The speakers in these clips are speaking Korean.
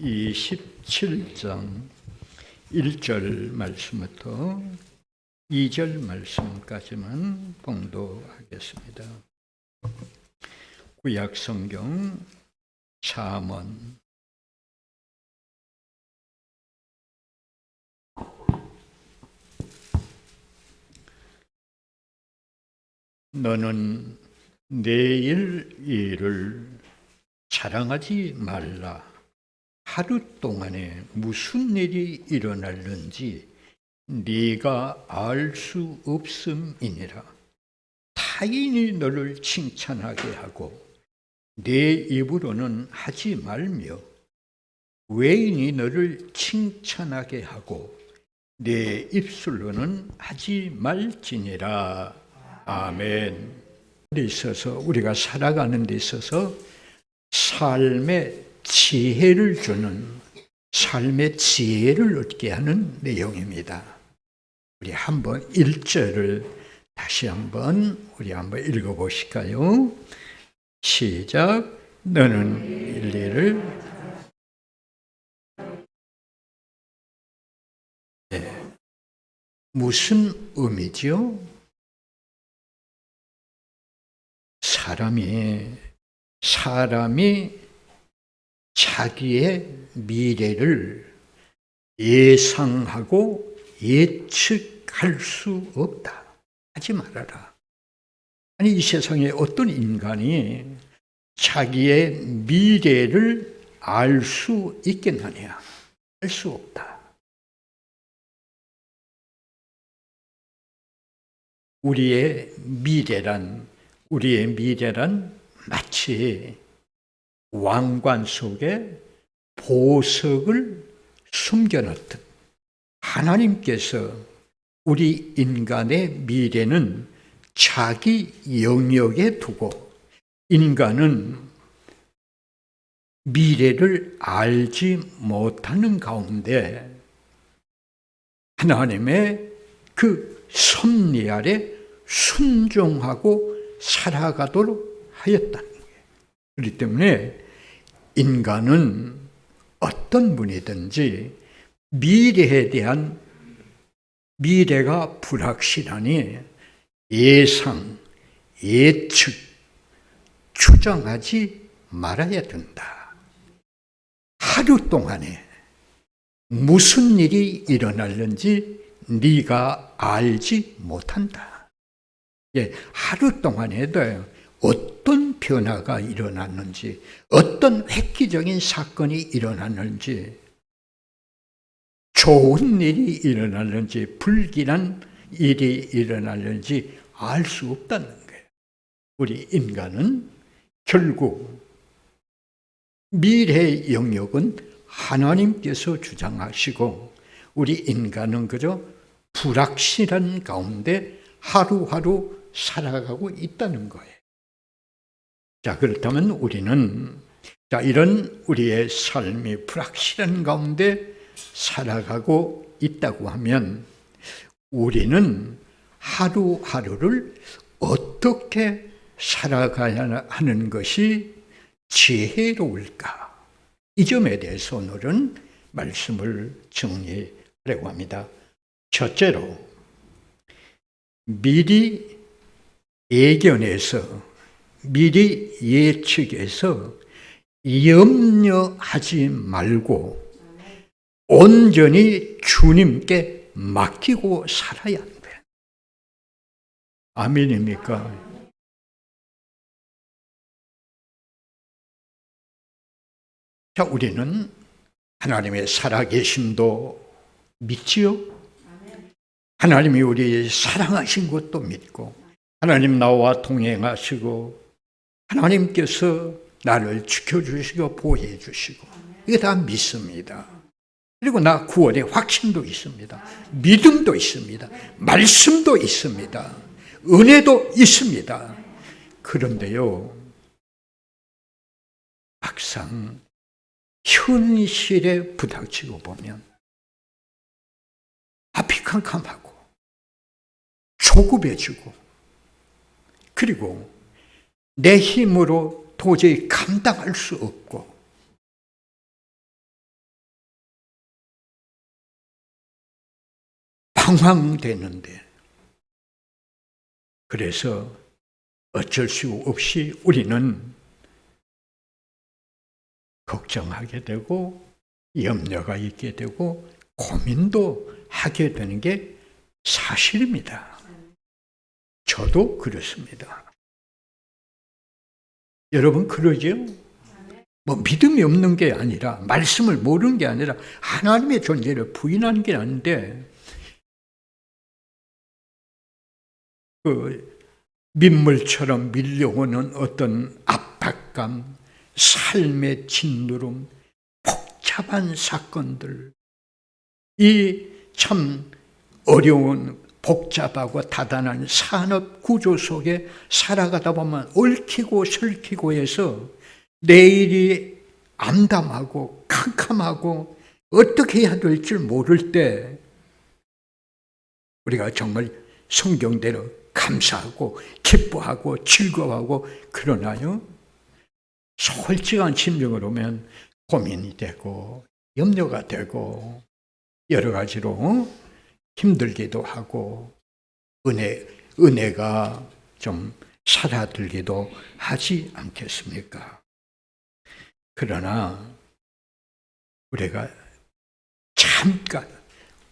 27장 1절 말씀부터 2절 말씀까지만 봉독하겠습니다. 구약성경 잠언 너는 내일 일을 자랑하지 말라. 하루 동안에 무슨 일이 일어날는지 네가 알 수 없음이니라. 타인이 너를 칭찬하게 하고 내 입으로는 하지 말며 외인이 너를 칭찬하게 하고 내 입술로는 하지 말지니라. 아멘. 데 있어서 우리가 살아가는 데 있어서 삶의 지혜를 주는, 삶의 지혜를 얻게 하는 내용입니다. 우리 한번 1절을 다시 우리 한번 읽어보실까요? 시작. 너는 일리를 무슨 의미죠? 사람이 자기의 미래를 예상하고 예측할 수 없다. 하지 말아라. 아니, 이 세상에 어떤 인간이 자기의 미래를 알 수 있겠느냐? 알 수 없다. 우리의 미래란 마치 왕관 속에 보석을 숨겨놓듯 하나님께서 우리 인간의 미래는 자기 영역에 두고 인간은 미래를 알지 못하는 가운데 하나님의 그 섭리 아래 순종하고 살아가도록 하였다는 거예요. 그렇기 때문에 인간은 어떤 분이든지 미래에 대한 미래가 불확실하니 예상, 예측, 추정하지 말아야 된다. 하루 동안에 무슨 일이 일어날는지 네가 알지 못한다. 하루 동안에도 어떤 변화가 일어났는지, 어떤 획기적인 사건이 일어났는지, 좋은 일이 일어났는지, 불길한 일이 일어났는지 알 수 없다는 거예요. 우리 인간은 결국 미래의 영역은 하나님께서 주장하시고 우리 인간은 그저 불확실한 가운데 하루하루 살아가고 있다는 거예요. 자, 그렇다면 우리는 이런 우리의 삶이 불확실한 가운데 살아가고 있다고 하면 우리는 하루하루를 어떻게 살아가야 하는 것이 지혜로울까? 이 점에 대해서 오늘은 말씀을 정리하려고 합니다. 첫째로, 미리 예견해서, 미리 예측해서 염려하지 말고 온전히 주님께 맡기고 살아야 한다. 아멘입니까? 자, 우리는 하나님의 살아계심도 믿지요? 하나님이 우리 사랑하신 것도 믿고, 하나님 나와 동행하시고, 하나님께서 나를 지켜주시고 보호해 주시고, 이게 다 믿습니다. 그리고 나 구원의 확신도 있습니다. 믿음도 있습니다. 말씀도 있습니다. 은혜도 있습니다. 그런데요, 막상 현실에 부닥치고 보면 앞이 캄캄하고 조급해지고, 그리고 내 힘으로 도저히 감당할 수 없고 방황되는데, 그래서 어쩔 수 없이 우리는 걱정하게 되고 염려가 있게 되고 고민도 하게 되는 게 사실입니다. 저도 그렇습니다. 여러분 그러죠? 뭐 믿음이 없는 게 아니라, 말씀을 모르는 게 아니라 하나님의 존재를 부인하는 게 아닌데, 그 민물처럼 밀려오는 어떤 압박감, 삶의 짓누름, 복잡한 사건들, 이 참 어려운 복잡하고 다단한 산업 구조 속에 살아가다 보면 얽히고 설키고 해서 내일이 암담하고 캄캄하고 어떻게 해야 될 줄 모를 때 우리가 정말 성경대로 감사하고 기뻐하고 즐거워하고, 그러나요, 솔직한 심정으로 오면 고민이 되고 염려가 되고 여러 가지로 힘들기도 하고 은혜가 좀 사라들기도 하지 않겠습니까? 그러나 우리가 잠깐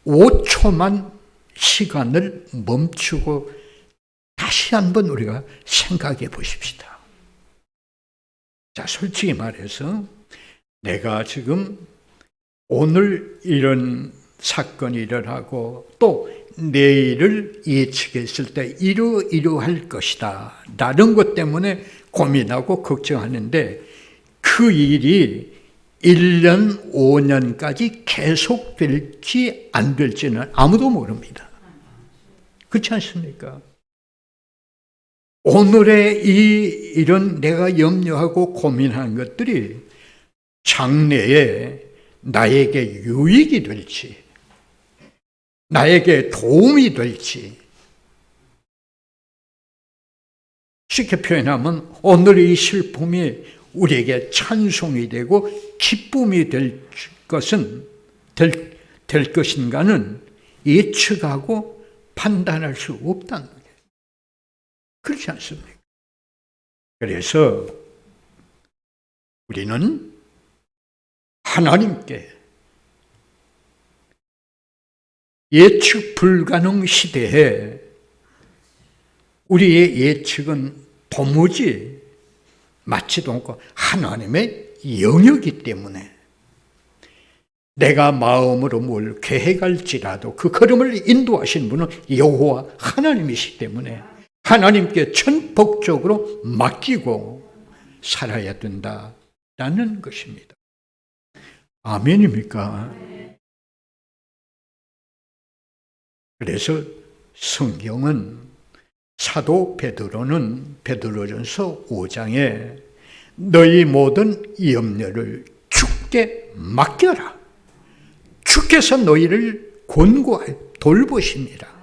5초만 시간을 멈추고 다시 한번 우리가 생각해 보십시다. 자, 솔직히 말해서 내가 지금 오늘 이런 사건이 일어나고 또 내일을 예측했을 때 이러이러할 것이다 라는 것 때문에 고민하고 걱정하는데, 그 일이 1년, 5년까지 계속될지 안 될지는 아무도 모릅니다. 그렇지 않습니까? 오늘의 이런 내가 염려하고 고민하는 것들이 장래에 나에게 유익이 될지, 나에게 도움이 될지, 쉽게 표현하면 오늘의 이 슬픔이 우리에게 찬송이 되고 기쁨이 될 것인가는 예측하고 판단할 수 없다는 거예요. 그렇지 않습니까? 그래서 우리는 하나님께 예측 불가능 시대에 우리의 예측은 도무지 맞지도 않고 하나님의 영역이기 때문에 내가 마음으로 뭘 계획할지라도 그 걸음을 인도하신 분은 여호와 하나님이시기 때문에 하나님께 전폭적으로 맡기고 살아야 된다라는 것입니다. 아멘입니까? 그래서 성경은 사도 베드로는 베드로전서 5장에 너희 모든 염려를 주께 맡겨라. 주께서 너희를 권고하여 돌보십니다.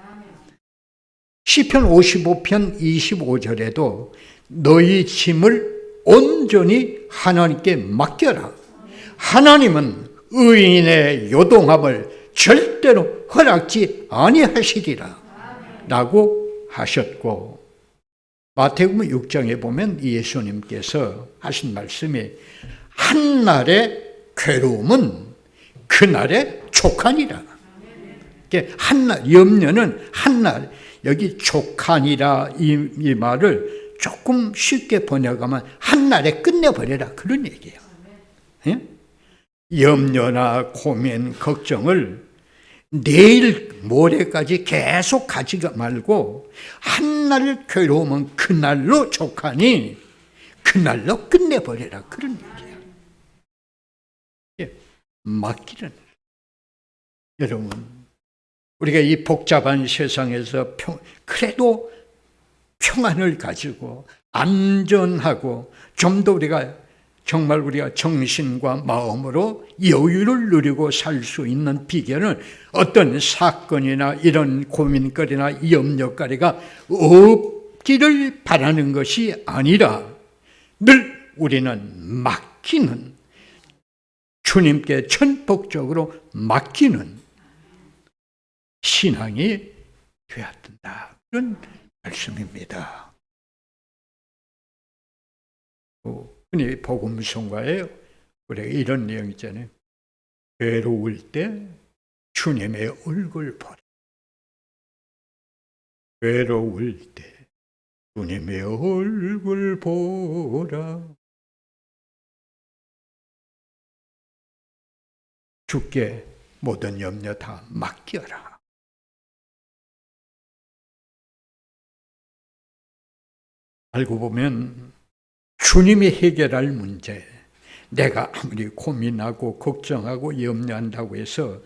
시편 55편 25절에도 너희 짐을 온전히 하나님께 맡겨라. 하나님은 의인의 요동함을 절대로 허락지 아니하시리라 라고 하셨고, 마태복음 6장에 보면 예수님께서 하신 말씀이 한날의 괴로움은 그날의 족하니라. 한날, 염려는 한날, 여기 족하니라 이 말을 조금 쉽게 번역하면 한날에 끝내버려라, 그런 얘기예요. 예? 염려나 고민, 걱정을 내일 모레까지 계속 가지가 말고 한날 괴로우면 그날로 족하니 그날로 끝내버려라, 그런 얘기예요. 예, 맡기는. 여러분, 우리가 이 복잡한 세상에서 그래도 평안을 가지고 안전하고 좀 더 정말 우리가 정신과 마음으로 여유를 누리고 살 수 있는 비결은 어떤 사건이나 이런 고민거리나 염려거리가 없기를 바라는 것이 아니라 늘 우리는 맡기는, 주님께 전폭적으로 맡기는, 신앙이 되었다. 그런 말씀입니다. 흔히 복음성가에 우리가 이런 내용 있잖아요. 외로울 때 주님의 얼굴 보라. 외로울 때 주님의 얼굴 보라. 주께 모든 염려 다 맡겨라. 알고 보면 주님이 해결할 문제, 내가 아무리 고민하고 걱정하고 염려한다고 해서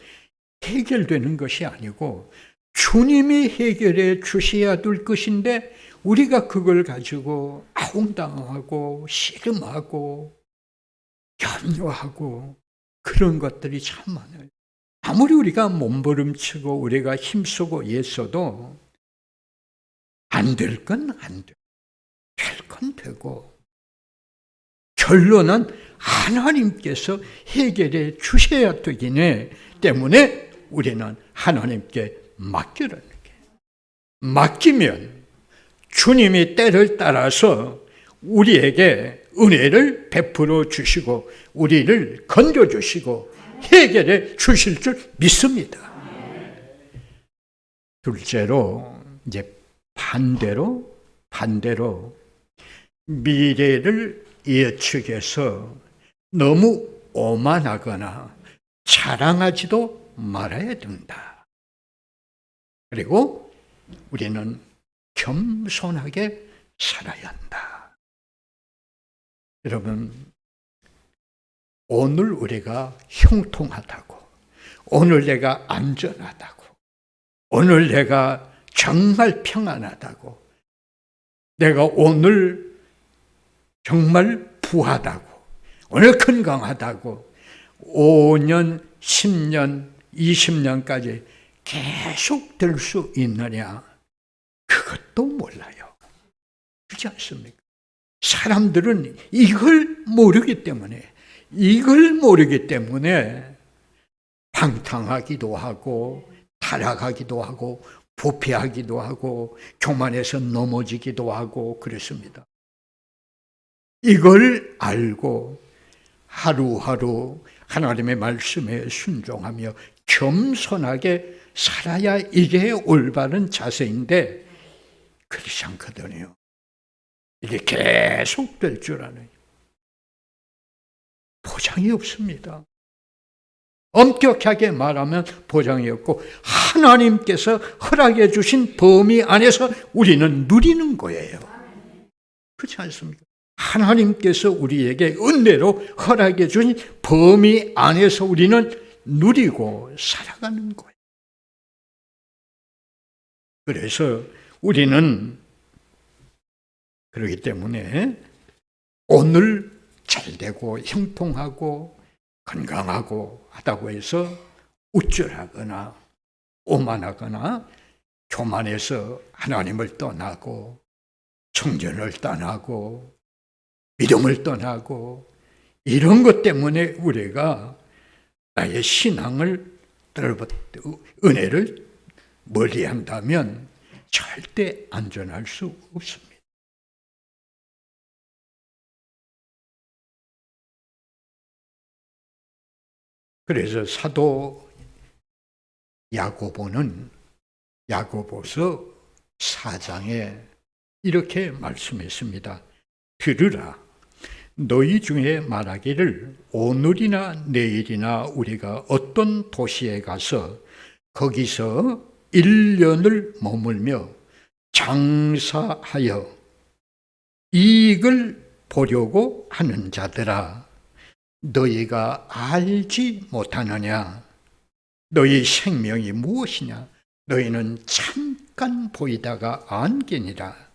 해결되는 것이 아니고 주님이 해결해 주셔야 될 것인데 우리가 그걸 가지고 아웅당하고 씨름하고 염려하고 그런 것들이 참 많아요. 아무리 우리가 몸부림치고 우리가 힘쓰고 애써도 안 될 건 안 돼. 될 건 되고 결론은 하나님께서 해결해 주셔야 되기 때문에 우리는 하나님께 맡기라는 게, 맡기면 주님이 때를 따라서 우리에게 은혜를 베풀어 주시고 우리를 건져 주시고 해결해 주실 줄 믿습니다. 둘째로 이제 반대로 미래를 예측해서 너무 오만하거나 자랑하지도 말아야 된다. 그리고 우리는 겸손하게 살아야 한다. 여러분, 오늘 우리가 형통하다고, 오늘 내가 안전하다고, 오늘 내가 정말 평안하다고, 내가 오늘 정말 부하다고, 오늘 건강하다고 5년, 10년, 20년까지 계속 될 수 있느냐? 그것도 몰라요. 그렇지 않습니까? 사람들은 이걸 모르기 때문에 방탕하기도 하고 타락하기도 하고 부패하기도 하고 교만해서 넘어지기도 하고 그렇습니다. 이걸 알고 하루하루 하나님의 말씀에 순종하며 겸손하게 살아야 이게 올바른 자세인데 그렇지 않거든요. 이게 계속 될 줄 아는 보장이 없습니다. 엄격하게 말하면 보장이 없고 하나님께서 허락해 주신 범위 안에서 우리는 누리는 거예요. 그렇지 않습니까? 하나님께서 우리에게 은혜로 허락해 주신 범위 안에서 우리는 누리고 살아가는 거예요. 그래서 우리는 그렇기 때문에 오늘 잘되고 형통하고 건강하고 하다고 해서 우쭐하거나 오만하거나 교만해서 하나님을 떠나고 성전을 떠나고 믿음을 떠나고 이런 것 때문에 우리가 나의 신앙을 은혜를 멀리한다면 절대 안전할 수 없습니다. 그래서 사도 야고보는 야고보서 4장에 이렇게 말씀했습니다. 들으라. 너희 중에 말하기를 오늘이나 내일이나 우리가 어떤 도시에 가서 거기서 1년을 머물며 장사하여 이익을 보려고 하는 자들아, 너희가 알지 못하느냐? 너희 생명이 무엇이냐? 너희는 잠깐 보이다가 안개니라.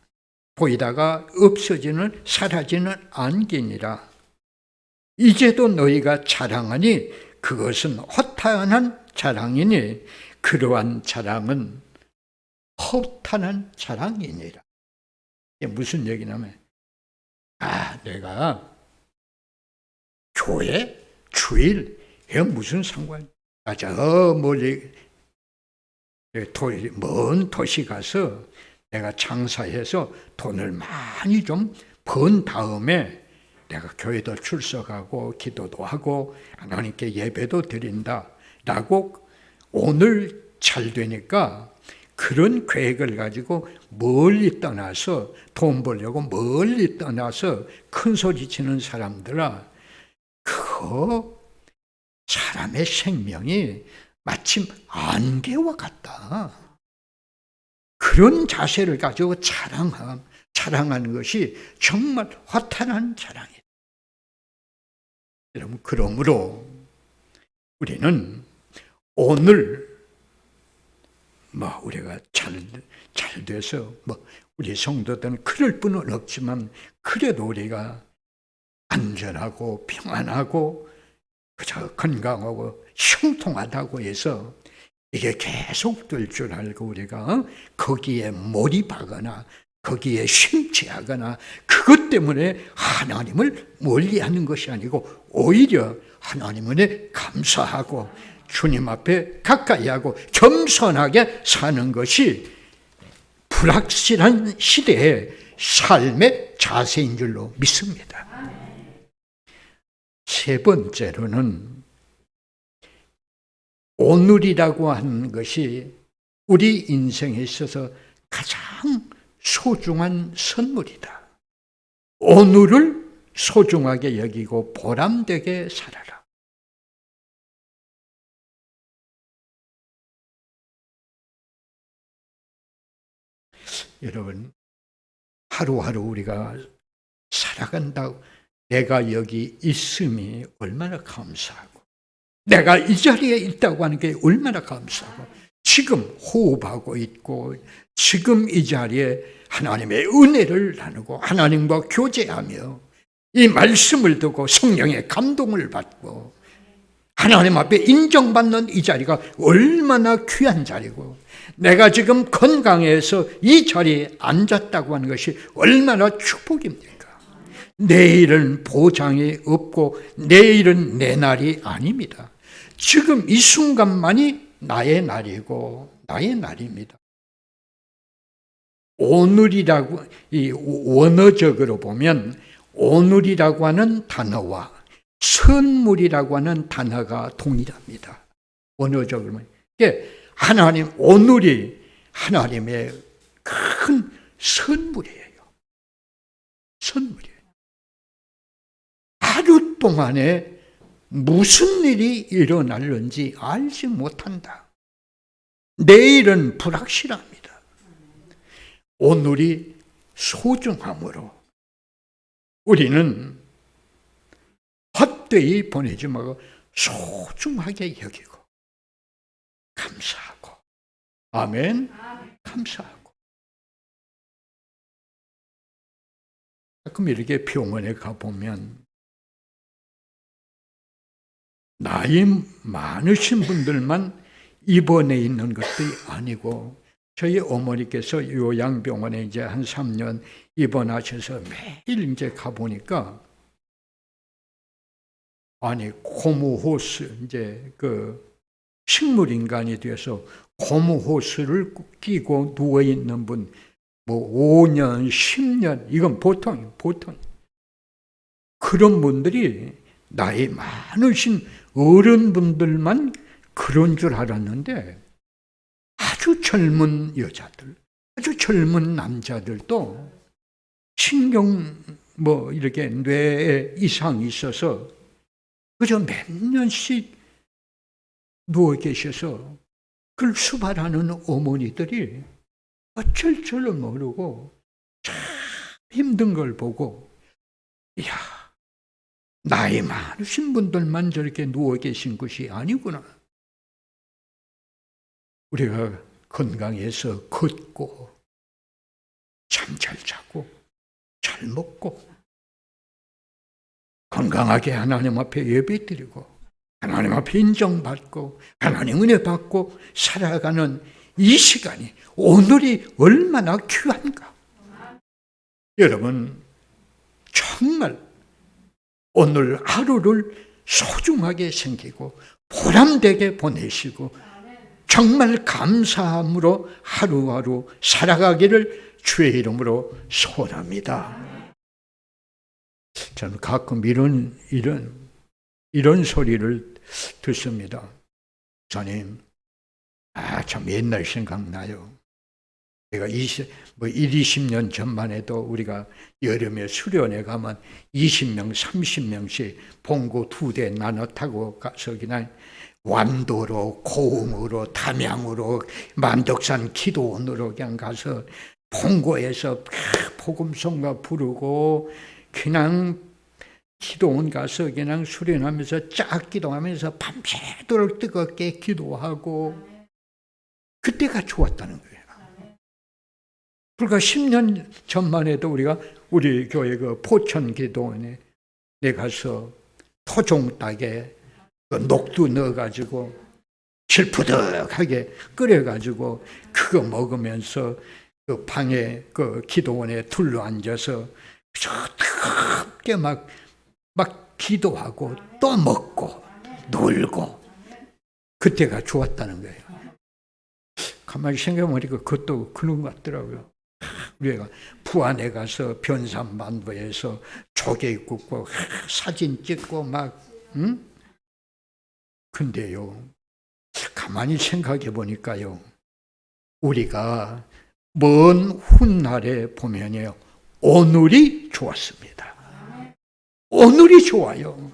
보이다가 없어지는 사라지는 안개니라. 이제도 너희가 자랑하니 그것은 허탄한 자랑이니 그러한 자랑은 허탄한 자랑이니라. 이게 무슨 얘기냐면 내가 교회, 주일, 이게 무슨 상관이야? 저 멀리 먼 도시 가서 내가 장사해서 돈을 많이 좀 번 다음에 내가 교회도 출석하고 기도도 하고 하나님께 예배도 드린다라고 오늘 잘 되니까 그런 계획을 가지고 멀리 떠나서 돈 벌려고 멀리 떠나서 큰 소리 치는 사람들아, 그거 사람의 생명이 마침 안개와 같다. 그런 자세를 가지고 자랑하는 것이 정말 화탄한 자랑이에요. 여러분, 그러므로 우리는 오늘 우리가 잘 돼서 우리 성도들은 그럴 뿐은 없지만 그래도 우리가 안전하고 평안하고 그저 건강하고 형통하다고 해서 이게 계속 될 줄 알고 우리가 거기에 몰입하거나 거기에 심취하거나 그것 때문에 하나님을 멀리하는 것이 아니고 오히려 하나님을 감사하고 주님 앞에 가까이하고 겸손하게 사는 것이 불확실한 시대의 삶의 자세인 줄로 믿습니다. 세 번째로는 오늘이라고 하는 것이 우리 인생에 있어서 가장 소중한 선물이다. 오늘을 소중하게 여기고 보람되게 살아라. 여러분, 하루하루 우리가 살아간다고 내가 여기 있음이 얼마나 감사하고 내가 이 자리에 있다고 하는 게 얼마나 감사하고 지금 호흡하고 있고 지금 이 자리에 하나님의 은혜를 나누고 하나님과 교제하며 이 말씀을 듣고 성령의 감동을 받고 하나님 앞에 인정받는 이 자리가 얼마나 귀한 자리고 내가 지금 건강해서 이 자리에 앉았다고 하는 것이 얼마나 축복입니까? 내일은 보장이 없고 내일은 내 날이 아닙니다. 지금 이 순간만이 나의 날이고 나의 날입니다. 오늘이라고 이 원어적으로 보면 오늘이라고 하는 단어와 선물이라고 하는 단어가 동일합니다. 원어적으로 보면 하나님 오늘이 하나님의 큰 선물이에요. 선물이에요. 하루 동안에 무슨 일이 일어날는지 알지 못한다. 내일은 불확실합니다. 오늘이 소중함으로 우리는 헛되이 보내지 말고 소중하게 여기고 감사하고 아멘. 감사하고 가끔 이렇게 병원에 가보면 나이 많으신 분들만 입원해 있는 것도 아니고 저희 어머니께서 요양병원에 이제 한 3년 입원하셔서 매일 이제 가보니까 아니 고무호스 이제 그 식물인간이 돼서 고무호스를 끼고 누워 있는 분 뭐 5년, 10년 이건 보통 그런 분들이 나이 많으신 어른분들만 그런 줄 알았는데 아주 젊은 여자들, 아주 젊은 남자들도 신경 뭐 이렇게 뇌에 이상이 있어서 그저 몇 년씩 누워 계셔서 그걸 수발하는 어머니들이 어쩔 줄 모르고 참 힘든 걸 보고 이야 나이 많으신 분들만 저렇게 누워 계신 것이 아니구나. 우리가 건강해서 걷고 잠 잘 자고 잘 먹고 건강하게 하나님 앞에 예배드리고 하나님 앞에 인정받고 하나님 은혜 받고 살아가는 이 시간이 오늘이 얼마나 귀한가. 여러분 정말 오늘 하루를 소중하게 생기고 보람되게 보내시고 정말 감사함으로 하루하루 살아가기를 주의 이름으로 소원합니다. 저는 가끔 이런 소리를 듣습니다. 목사님, 참 옛날 생각나요. 내가 20년 전만 해도 우리가 여름에 수련회 가면 20명, 30명씩 봉고 2대 나눠 타고 가서 그냥 완도로, 고흥으로, 담양으로, 만덕산 기도원으로 그냥 가서 봉고에서 복음성가 부르고 그냥 기도원 가서 그냥 수련하면서 쫙 기도하면서 밤새도록 뜨겁게 기도하고 그때가 좋았다는 거예요. 불과 10년 전만 해도 우리 교회 그 포천 기도원에 내 가서 토종닭에 그 녹두 넣어가지고 질푸덕하게 끓여가지고 그거 먹으면서 그 방에 그 기도원에 둘러앉아서 뜨겁게 막 기도하고 또 먹고 놀고 그때가 좋았다는 거예요. 가만히 생각해보니까 그것도 그런 것 같더라고요. 우리가 부안에 가서 변산반도에서 조개 굽고 사진 찍고 근데요, 가만히 생각해 보니까요, 우리가 먼 훗날에 보면요, 오늘이 좋았습니다. 오늘이 좋아요.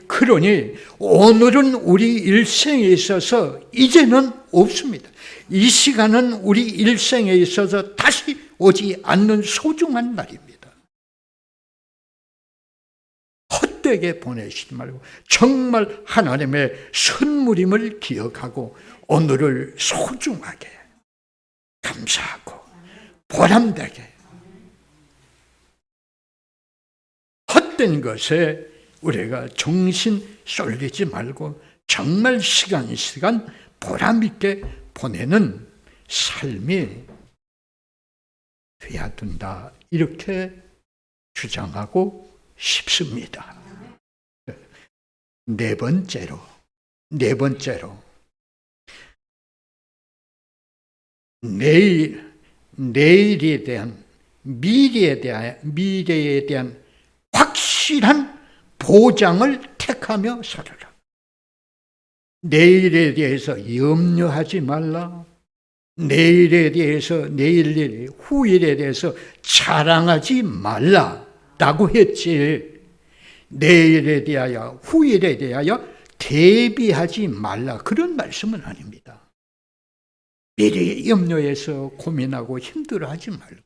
그러니 오늘은 우리 일생에 있어서 이제는 없습니다. 이 시간은 우리 일생에 있어서 다시 오지 않는 소중한 날입니다. 헛되게 보내시지 말고 정말 하나님의 선물임을 기억하고 오늘을 소중하게 감사하고 보람되게 헛된 것에 우리가 정신 쏠리지 말고 정말 시간 보람있게 보내는 삶이 되어야 된다. 이렇게 주장하고 싶습니다. 네 번째로 내일에 대한 미래에 대한 확실한 보장을 택하며 살아라. 내일에 대해서 염려하지 말라. 내일에 대해서, 후일에 대해서 자랑하지 말라라고 했지. 내일에 대하여, 후일에 대하여 대비하지 말라. 그런 말씀은 아닙니다. 미리 염려해서 고민하고 힘들어하지 말고,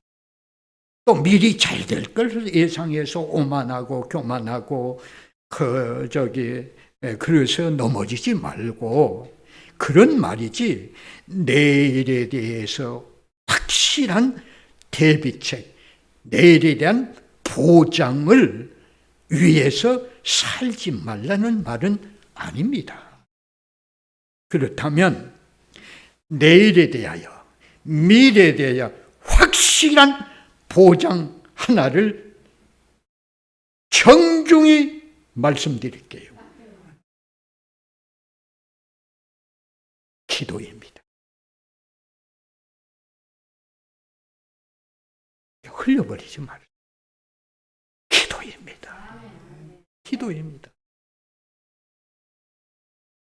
또 미리 잘 될 걸 예상해서 오만하고 교만하고 그래서 넘어지지 말고, 그런 말이지 내일에 대해서 확실한 대비책, 내일에 대한 보장을 위해서 살지 말라는 말은 아닙니다. 그렇다면 내일에 대하여, 미래에 대하여 확실한 보장 하나를 정중히 말씀드릴게요. 기도입니다. 흘려버리지 말아요. 기도입니다.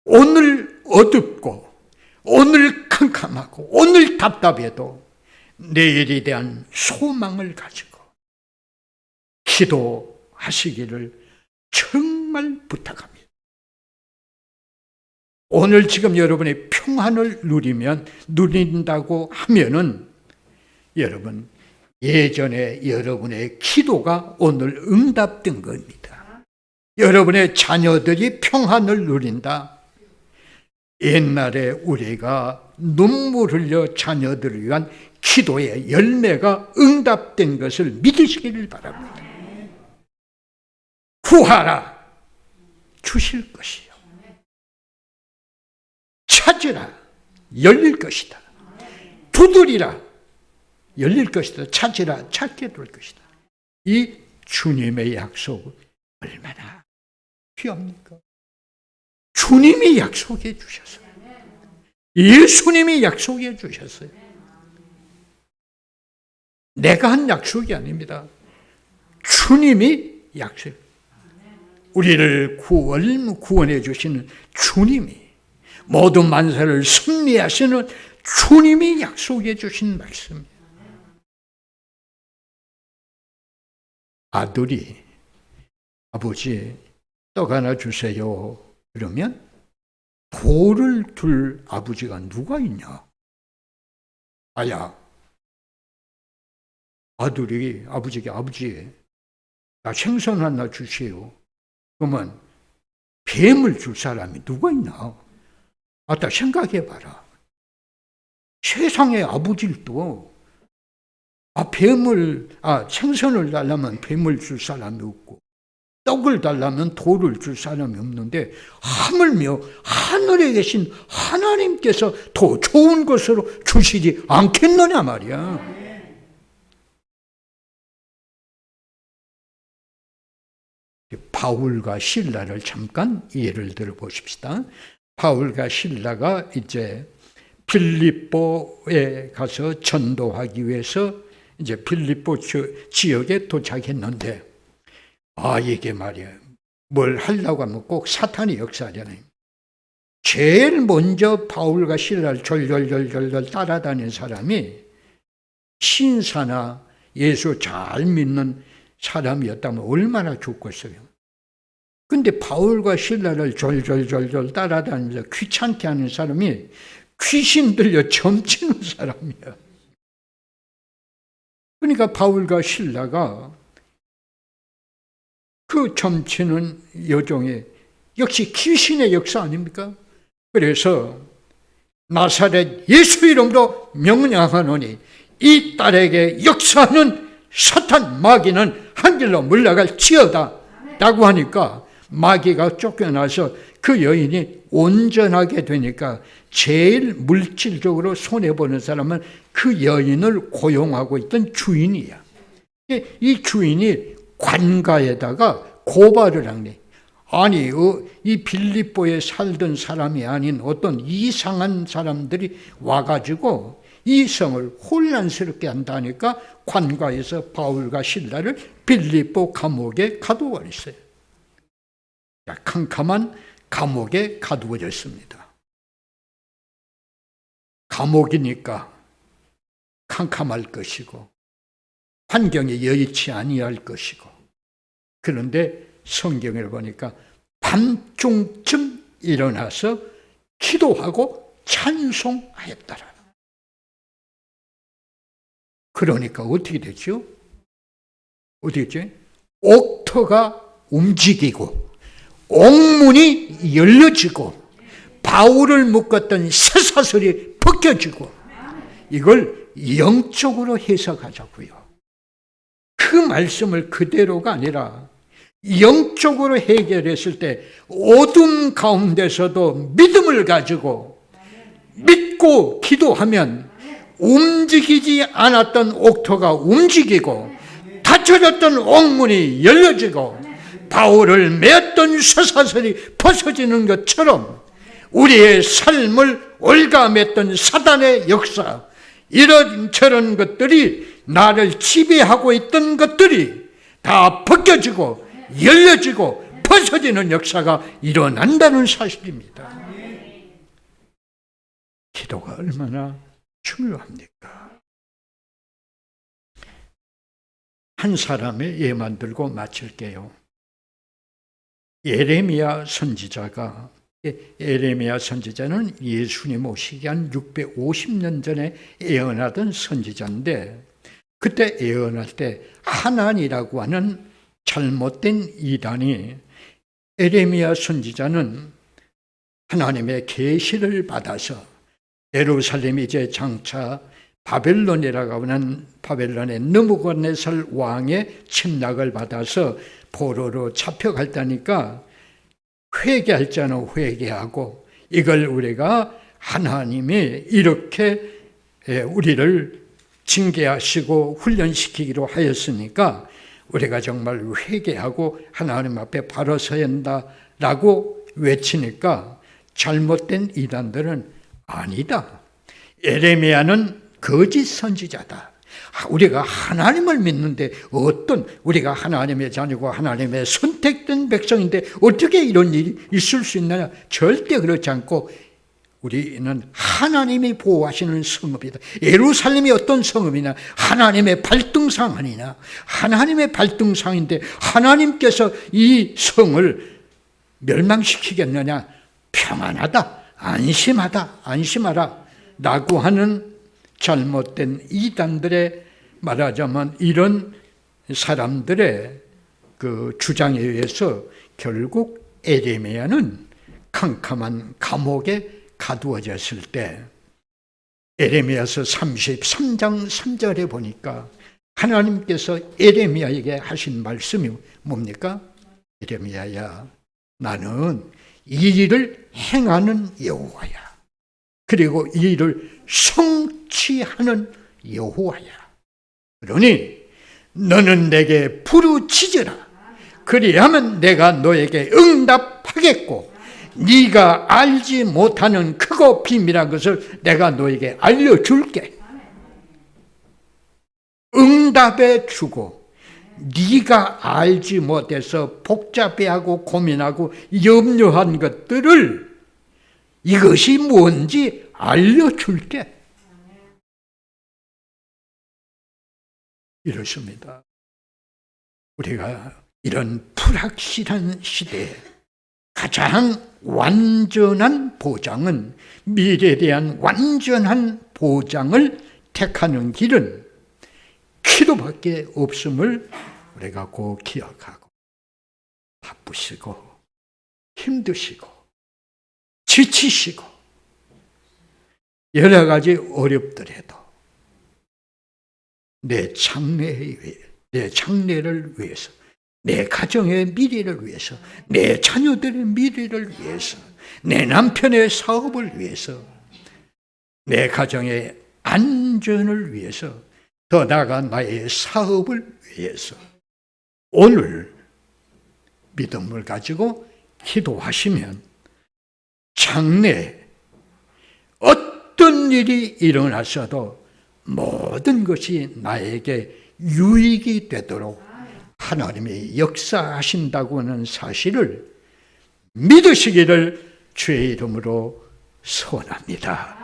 오늘 어둡고 오늘 캄캄하고 오늘 답답해도 내일에 대한 소망을 가지고 기도하시기를 정말 부탁합니다. 오늘 지금 여러분이 평안을 누린다고 하면은 여러분, 예전에 여러분의 기도가 오늘 응답된 겁니다. 여러분의 자녀들이 평안을 누린다. 옛날에 우리가 눈물 흘려 자녀들을 위한 기도의 열매가 응답된 것을 믿으시기를 바랍니다. 구하라, 주실 것이요. 찾으라, 열릴 것이다. 두드리라, 열릴 것이다. 찾으라, 찾게 될 것이다. 이 주님의 약속 얼마나 귀합니까? 주님이 약속해 주셨어요. 예수님이 약속해 주셨어요. 내가 한 약속이 아닙니다. 주님이 약속. 우리를 구원해 주시는 주님이, 모든 만사를 승리하시는 주님이 약속해 주신 말씀입니다. 아들이 아버지 떡 하나 주세요 그러면 돌을 둘 아버지가 누가 있냐? 아야, 아들이 아버지에게 아버지 나 생선 하나 주세요. 그러면 뱀을 줄 사람이 누가 있나? 아따 생각해봐라. 세상의 아버지도 생선을 달라면 뱀을 줄 사람이 없고 떡을 달라면 돌을 줄 사람이 없는데 하물며 하늘에 계신 하나님께서 더 좋은 것으로 주시지 않겠느냐 말이야. 바울과 실라를 잠깐 예를 들어 보십시다. 바울과 실라가 이제 빌립보에 가서 전도하기 위해서 이제 빌립보 지역에 도착했는데, 이게 말이야, 뭘 하려고 하면 꼭 사탄의 역사잖아요. 제일 먼저 바울과 실라를 졸졸졸졸 따라다니는 사람이 신사나 예수 잘 믿는 사람이었다면 얼마나 좋겠어요. 근데 바울과 실라를 졸졸졸졸 따라다니면서 귀찮게 하는 사람이 귀신 들려 점치는 사람이야. 그러니까 바울과 실라가 그 점치는 여종의 역시 귀신의 역사 아닙니까? 그래서 나사렛 예수 이름으로 명령하노니 이 딸에게 역사하는 사탄 마귀는 한 길로 물러갈지어다 라고 하니까 마귀가 쫓겨나서 그 여인이 온전하게 되니까 제일 물질적으로 손해보는 사람은 그 여인을 고용하고 있던 주인이야. 이 주인이 관가에다가 고발을 하네. 아니, 이 빌립보에 살던 사람이 아닌 어떤 이상한 사람들이 와가지고 이 성을 혼란스럽게 한다니까 관가에서 바울과 실라를 빌립보 감옥에 가두어버렸어요. 캄캄한 감옥에 가두어졌습니다. 감옥이니까 캄캄할 것이고 환경에 여의치 아니할 것이고, 그런데 성경을 보니까 밤중쯤 일어나서 기도하고 찬송하였더라. 그러니까 어떻게 됐죠? 어떻게 됐죠? 옥토가 움직이고 옥문이 열려지고 바울을 묶었던 쇠사슬이 벗겨지고, 이걸 영적으로 해석하자고요. 그 말씀을 그대로가 아니라 영적으로 해결했을 때 어둠 가운데서도 믿음을 가지고 믿고 기도하면 움직이지 않았던 옥토가 움직이고 닫혀졌던 옥문이 열려지고 바울을 메었던 쇠사슬이 벗어지는 것처럼 우리의 삶을 올가맸던 사단의 역사, 이런저런 것들이, 나를 지배하고 있던 것들이 다 벗겨지고 열려지고 벗어지는 역사가 일어난다는 사실입니다. 기도가 얼마나 중요합니까? 한 사람의 예만 들고 마칠게요. 예레미야 선지자가, 예레미야 선지자는 예수님 오시기 한 650년 전에 예언하던 선지자인데, 그때 예언할 때 하난이라고 하는 잘못된 이단이, 예레미야 선지자는 하나님의 계시를 받아서 예루살렘이 이제 장차 바벨론이라고 하는 바벨론의 느부갓네살 왕의 침략을 받아서 포로로 잡혀갔다니까 회개할 자는 회개하고, 이걸 우리가 하나님이 이렇게 우리를 징계하시고 훈련시키기로 하였으니까 우리가 정말 회개하고 하나님 앞에 바로 서야 한다라고 외치니까 잘못된 이단들은 아니다. 에레미야는 거짓 선지자다. 우리가 하나님을 믿는데 우리가 하나님의 자녀고 하나님의 선택된 백성인데 어떻게 이런 일이 있을 수 있느냐? 절대 그렇지 않고 우리는 하나님이 보호하시는 성읍이다. 예루살렘이 어떤 성읍이냐? 하나님의 발등상 아니냐? 하나님의 발등상인데 하나님께서 이 성을 멸망시키겠느냐? 평안하다, 안심하라 라고 하는 잘못된 이단들의, 말하자면 이런 사람들의 그 주장에 의해서 결국 에레미야는 캄캄한 감옥에 가두어졌을 때 에레미야서 33장 3절에 보니까 하나님께서 에레미야에게 하신 말씀이 뭡니까? 에레미야야, 나는 이 일을 행하는 여호와야. 그리고 이 일을 성취하는 여호와야. 그러니 너는 내게 부르짖으라. 그리하면 내가 너에게 응답하겠고 네가 알지 못하는 크고 비밀한 것을 내가 너에게 알려줄게. 응답해 주고 네가 알지 못해서 복잡해하고 고민하고 염려한 것들을 이것이 뭔지 알려줄게. 이렇습니다. 우리가 이런 불확실한 시대에 가장 완전한 보장은, 미래에 대한 완전한 보장을 택하는 길은 기도밖에 없음을 우리가 꼭 기억하고, 바쁘시고 힘드시고 지치시고 여러 가지 어렵더라도 내 장래를 위해서, 내 가정의 미래를 위해서, 내 자녀들의 미래를 위해서, 내 남편의 사업을 위해서, 내 가정의 안전을 위해서, 더 나아가 나의 사업을 위해서 오늘 믿음을 가지고 기도하시면 장래 어떤 일이 일어나서도 모든 것이 나에게 유익이 되도록 하나님이 역사하신다고 하는 사실을 믿으시기를 주의 이름으로 소원합니다.